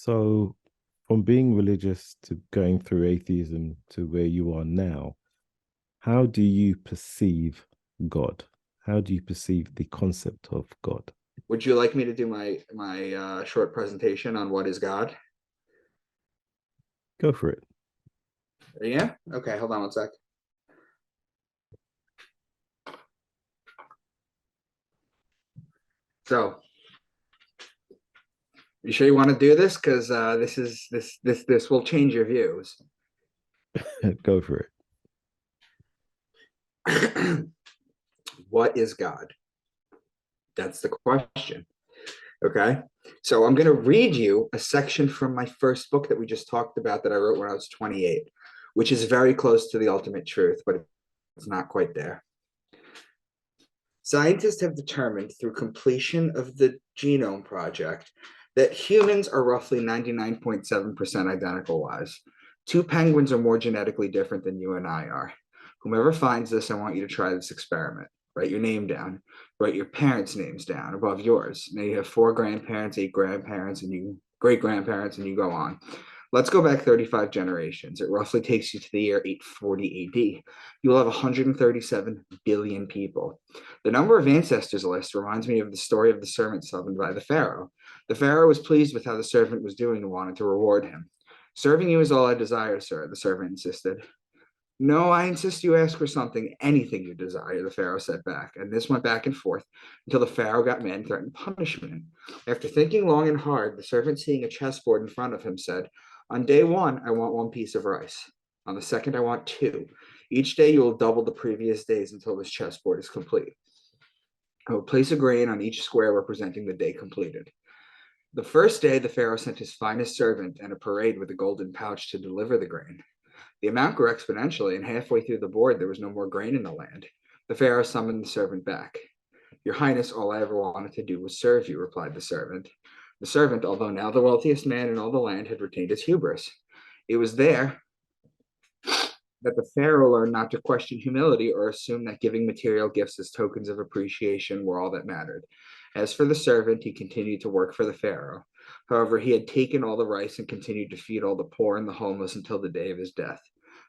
So, from being religious to going through atheism to where you are now, how do you perceive God? How do you perceive the concept of God? Would you like me to do my short presentation on what is God? Go for it. Yeah. Okay. Hold on one sec. So, you sure you want to do this? Because this will change your views. Go for What is God? That's the question. Okay. So I'm going to read you a section from my first book that we just talked about that I wrote when I was 28, which is very close to the ultimate truth, but it's not quite there. Scientists have determined through completion of the Genome Project that humans are roughly 99.7% identical wise. Two penguins are more genetically different than you and I are. Whomever finds this, I want you to try this experiment. Write your name down, write your parents' names down above yours. Now you have 4 grandparents, 8 grandparents, and you great grandparents, and you go on. Let's go back 35 generations. It roughly takes you to the year 840 AD. You will have 137 billion people. The number of ancestors list reminds me of the story of the servant summoned by the Pharaoh. The Pharaoh was pleased with how the servant was doing and wanted to reward him. Serving you is all I desire, sir, the servant insisted. No, I insist you ask for something, anything you desire, the Pharaoh said back. And this went back and forth until the Pharaoh got mad and threatened punishment. After thinking long and hard, the servant, seeing a chessboard in front of him, said, on day 1, I want 1 piece of rice. On the second, I want 2. Each day you will double the previous days until this chessboard is complete. I will place a grain on each square representing the day completed. The first day, the Pharaoh sent his finest servant and a parade with a golden pouch to deliver the grain. The amount grew exponentially, and halfway through the board, there was no more grain in the land. The Pharaoh summoned the servant back. Your Highness, all I ever wanted to do was serve you, replied the servant. The servant, although now the wealthiest man in all the land, had retained his hubris. It was there that the Pharaoh learned not to question humility or assume that giving material gifts as tokens of appreciation were all that mattered. As for the servant, he continued to work for the Pharaoh. However, he had taken all the rice and continued to feed all the poor and the homeless until the day of his death.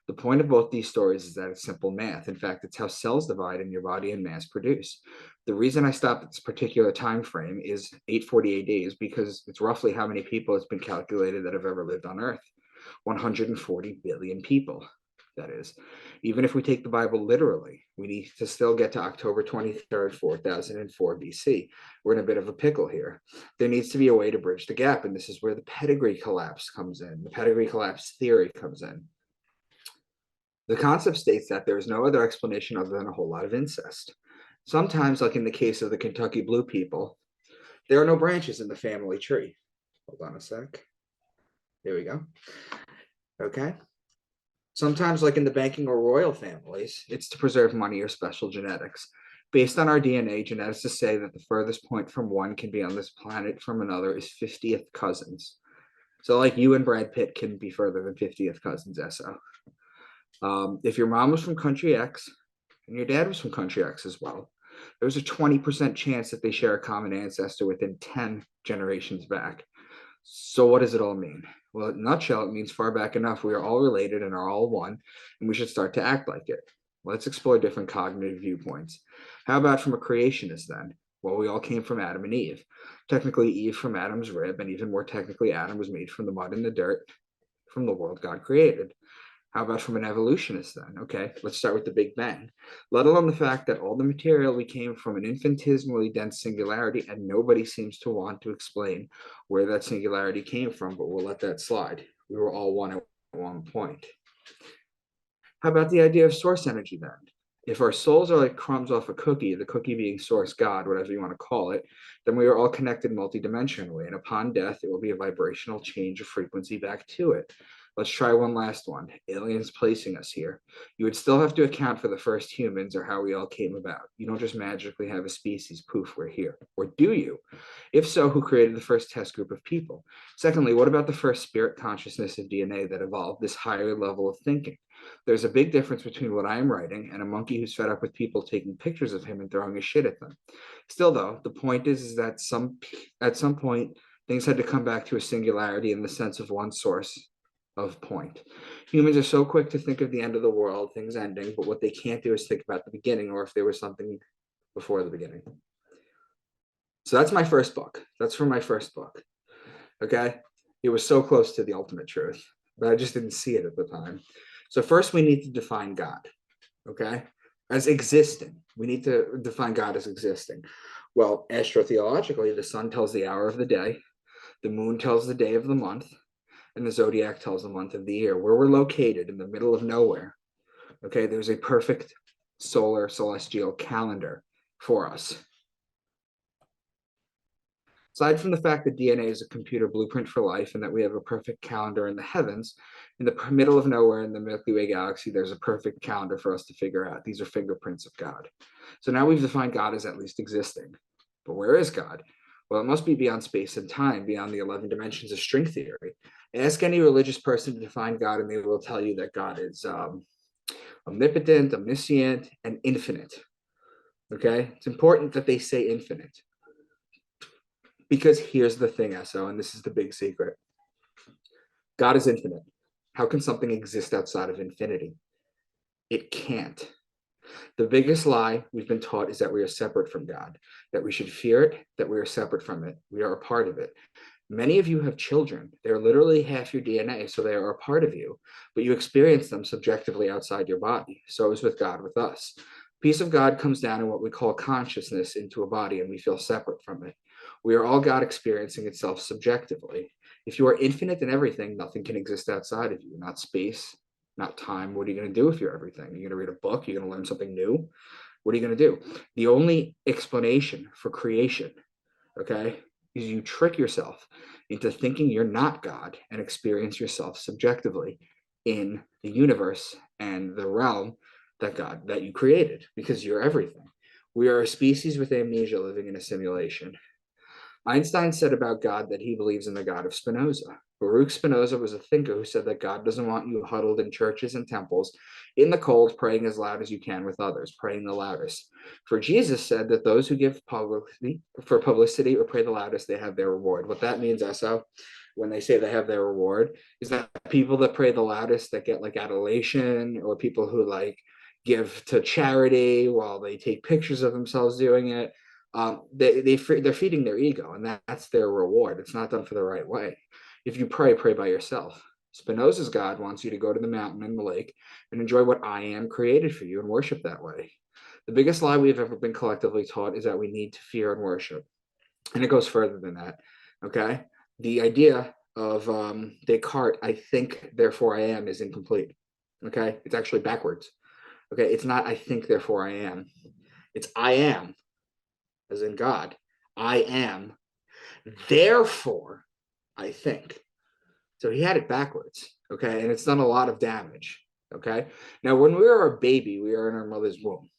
The point of both these stories is that it's simple math. In fact, it's how cells divide in your body and mass produce. The reason I stopped at this particular time frame is 840 AD is because it's roughly how many people it's been calculated that have ever lived on Earth. 140 billion people. That is, even if we take the Bible literally, we need to still get to October 23rd, 4004 BC. We're in a bit of a pickle here. There needs to be a way to bridge the gap, and this is where the pedigree collapse comes in. The pedigree collapse theory comes in. The concept states that there is no other explanation other than a whole lot of incest. Sometimes, like in the case of the Kentucky Blue people, there are no branches in the family tree. Hold on a sec. There we go. Okay. Sometimes, like in the banking or royal families, it's to preserve money or special genetics. Based on our DNA, geneticists say that the furthest point from one can be on this planet from another is 50th cousins. So, like you and Brad Pitt can be further than 50th cousins, SO. If your mom was from country X and your dad was from country X as well, there's a 20% chance that they share a common ancestor within 10 generations back. So what does it all mean? Well, in a nutshell, it means far back enough we are all related and are all one, and we should start to act like it. Let's explore different cognitive viewpoints. How about from a creationist then? Well, we all came from Adam and Eve. Technically, Eve from Adam's rib, and even more technically, Adam was made from the mud and the dirt from the world God created. How about from an evolutionist then? Okay, let's start with the Big Bang. Let alone the fact that all the material we came from an infinitesimally dense singularity, and nobody seems to want to explain where that singularity came from, but we'll let that slide. We were all one at one point. How about the idea of source energy then? If our souls are like crumbs off a cookie, the cookie being source God, whatever you want to call it, then we are all connected multidimensionally, and upon death, it will be a vibrational change of frequency back to it. Let's try one last one. Aliens placing us here. You would still have to account for the first humans or how we all came about. You don't just magically have a species, poof, we're here. Or do you? If so, who created the first test group of people? Secondly, what about the first spirit consciousness of DNA that evolved this higher level of thinking? There's a big difference between what I am writing and a monkey who's fed up with people taking pictures of him and throwing a shit at them. Still, though, the point is that at some point, Things had to come back to a singularity in the sense of one source of point. Humans are so quick to think of the end of the world, things ending, but what they can't do is think about the beginning, or if there was something before the beginning. So that's my first book. That's from my first book. Okay. It was so close to the ultimate truth, but I just didn't see it at the time. So first we need to define God. Okay. As existing. We need to define God as existing. Well, astrotheologically, the sun tells the hour of the day, the moon tells the day of the month, and the zodiac tells the month of the year. Where we're located in the middle of nowhere. Okay. There's a perfect solar celestial calendar for us. Aside from the fact that DNA is a computer blueprint for life and that we have a perfect calendar in the heavens, in the middle of nowhere in the Milky Way galaxy, there's a perfect calendar for us to figure out. These are fingerprints of God. So now we've defined God as at least existing. But where is God? Well, it must be beyond space and time, beyond the 11 dimensions of string theory. Ask any religious person to define God, and they will tell you that God is omnipotent, omniscient, and infinite. Okay? It's important that they say infinite. Because here's the thing, Esso, and this is the big secret. God is infinite. How can something exist outside of infinity? It can't. The biggest lie we've been taught is that we are separate from God, that we should fear it, that we are separate from it. We are a part of it. Many of you have children. They're literally half your DNA, so they are a part of you, but you experience them subjectively outside your body. So is with God, with us. Peace of God comes down in what we call consciousness into a body, and we feel separate from it. We are all God experiencing itself subjectively. If you are infinite in everything, nothing can exist outside of you, not space, not time. What are you going to do if you're everything? Are you going to read a book? Are you going to learn something new? What are you going to do? The only explanation for creation, okay, is you trick yourself into thinking you're not God and experience yourself subjectively in the universe and the realm that you created, because you're everything. We are a species with amnesia living in a simulation. Einstein said about God that he believes in the God of Spinoza. Baruch Spinoza was a thinker who said that God doesn't want you huddled in churches and temples in the cold, praying as loud as you can with others, praying the loudest. For Jesus said that those who give publicity or pray the loudest, they have their reward. What that means, Esso, when they say they have their reward, is that people that pray the loudest, that get like adulation, or people who like give to charity while they take pictures of themselves doing it, they're feeding their ego, and that's their reward. It's not done for the right way. If you pray by yourself. Spinoza's God wants you to go to the mountain and the lake and enjoy what I am created for you and worship that way. The biggest lie we've ever been collectively taught is that we need to fear and worship. And it goes further than that. Okay. The idea of Descartes, I think, therefore I am, is incomplete. Okay. It's actually backwards. Okay. It's not I think, therefore I am. It's I am, as in God. I am, therefore I think. So he had it backwards, okay? And it's done a lot of damage, okay? Now, when we are a baby, we are in our mother's womb.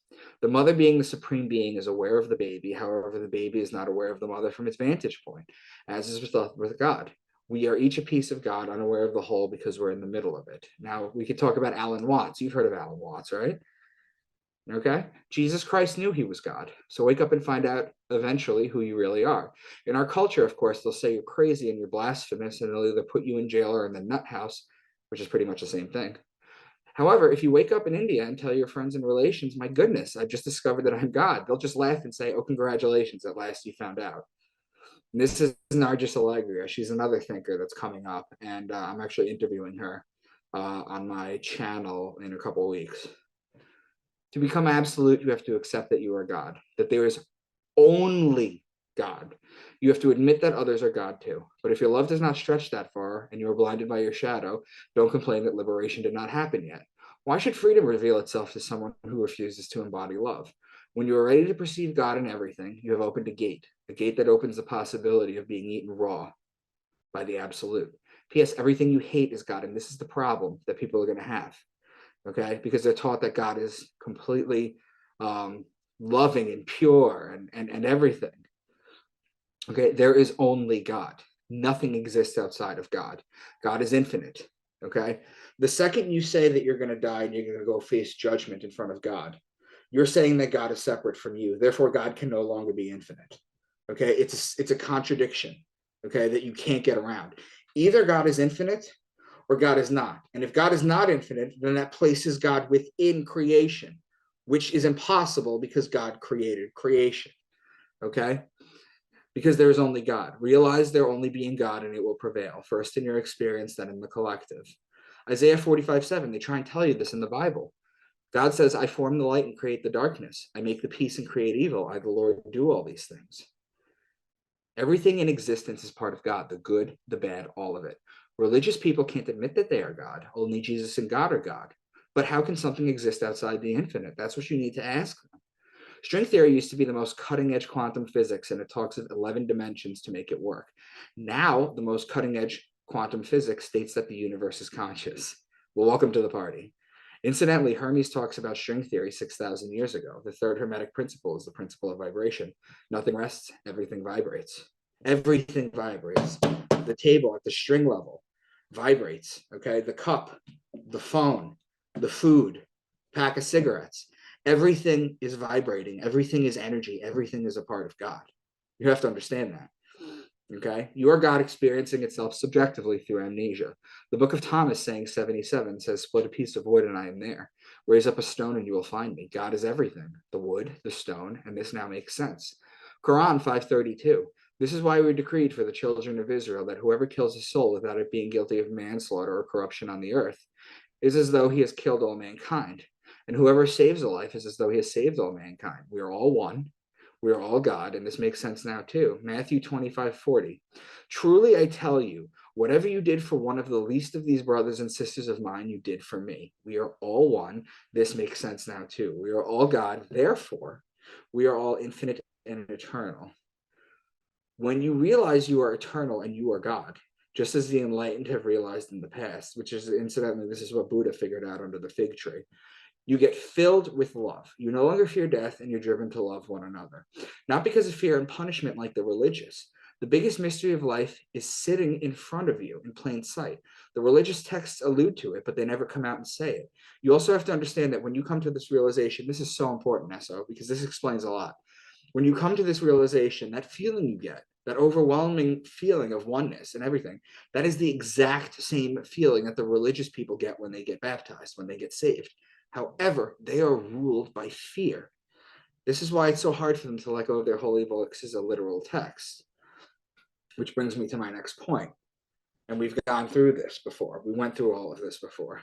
The mother, being the supreme being, is aware of the baby. However, the baby is not aware of the mother from its vantage point, as is with God. We are each a piece of God, unaware of the whole, because we're in the middle of it. Now, we could talk about Alan Watts. You've heard of Alan Watts, right? Okay. Jesus Christ knew he was God. So wake up and find out eventually who you really are. In our culture, of course, they'll say you're crazy and you're blasphemous, and they'll either put you in jail or in the nut house, which is pretty much the same thing. However, if you wake up in India and tell your friends and relations, my goodness, I just discovered that I'm God, they'll just laugh and say, oh, congratulations, at last you found out. And this is Nargis Allegria. She's another thinker that's coming up, and I'm actually interviewing her on my channel in a couple of weeks. To become absolute, you have to accept that you are God, that there is only God. You have to admit that others are God too. But if your love does not stretch that far and you are blinded by your shadow, don't complain that liberation did not happen yet. Why should freedom reveal itself to someone who refuses to embody love? When you are ready to perceive God in everything, you have opened a gate that opens the possibility of being eaten raw by the absolute. P.S. Everything you hate is God, and this is the problem that people are going to have. Okay, because they're taught that God is completely loving and pure and everything. Okay, there is only God. Nothing exists outside of God. God is infinite. Okay, the second you say that you're going to die and you're going to go face judgment in front of God, you're saying that God is separate from you. Therefore, God can no longer be infinite. Okay, it's a contradiction. okay, that you can't get around. Either God is infinite or God is not. And if God is not infinite, then that places God within creation, which is impossible because God created creation, okay? Because there is only God. Realize there only being God and it will prevail, first in your experience, then in the collective. Isaiah 45:7, they try and tell you this in the Bible. God says, I form the light and create the darkness. I make the peace and create evil. I, the Lord, do all these things. Everything in existence is part of God, the good, the bad, all of it. Religious people can't admit that they are God. Only Jesus and God are God. But how can something exist outside the infinite? That's what you need to ask them. String theory used to be the most cutting-edge quantum physics, and it talks of 11 dimensions to make it work. Now, the most cutting-edge quantum physics states that the universe is conscious. Well, welcome to the party. Incidentally, Hermes talks about string theory 6,000 years ago. The third Hermetic principle is the principle of vibration. Nothing rests, everything vibrates. Everything vibrates. The table at the string level vibrates, okay? The cup, the phone, the food, pack of cigarettes. Everything is vibrating. Everything is energy. Everything is a part of God. You have to understand that. Okay? You are God experiencing itself subjectively through amnesia. The book of Thomas, saying 77, says, split a piece of wood and I am there. Raise up a stone and you will find me. God is everything. The wood, the stone, and this now makes sense. Quran 5:32. This is why we decreed for the children of Israel that whoever kills a soul without it being guilty of manslaughter or corruption on the earth is as though he has killed all mankind. And whoever saves a life is as though he has saved all mankind. We are all one. We are all God, and this makes sense now too. Matthew 25:40. Truly I tell you, whatever you did for one of the least of these brothers and sisters of mine, you did for me. We are all one. This makes sense now too. We are all God. Therefore, we are all infinite and eternal. When you realize you are eternal and you are God, just as the enlightened have realized in the past, which is incidentally, this is what Buddha figured out under the fig tree. You get filled with love. You no longer fear death and you're driven to love one another. Not because of fear and punishment like the religious. The biggest mystery of life is sitting in front of you in plain sight. The religious texts allude to it, but they never come out and say it. You also have to understand that when you come to this realization, this is so important, Esso, because this explains a lot. When you come to this realization, that feeling you get, that overwhelming feeling of oneness and everything, that is the exact same feeling that the religious people get when they get baptized, when they get saved. However, they are ruled by fear. This is why it's so hard for them to let go of their holy books as a literal text. Which brings me to my next point. And we've gone through this before. We went through all of this before.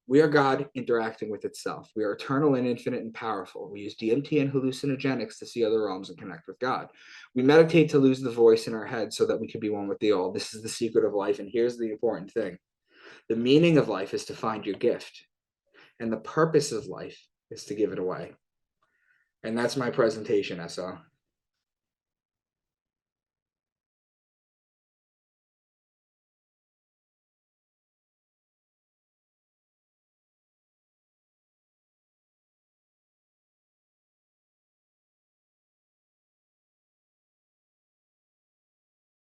We are God interacting with itself. We are eternal and infinite and powerful. We use DMT and hallucinogenics to see other realms and connect with God. We meditate to lose the voice in our head so that we can be one with the all. This is the secret of life. And here's the important thing. The meaning of life is to find your gift. And the purpose of life is to give it away. And that's my presentation, Esso.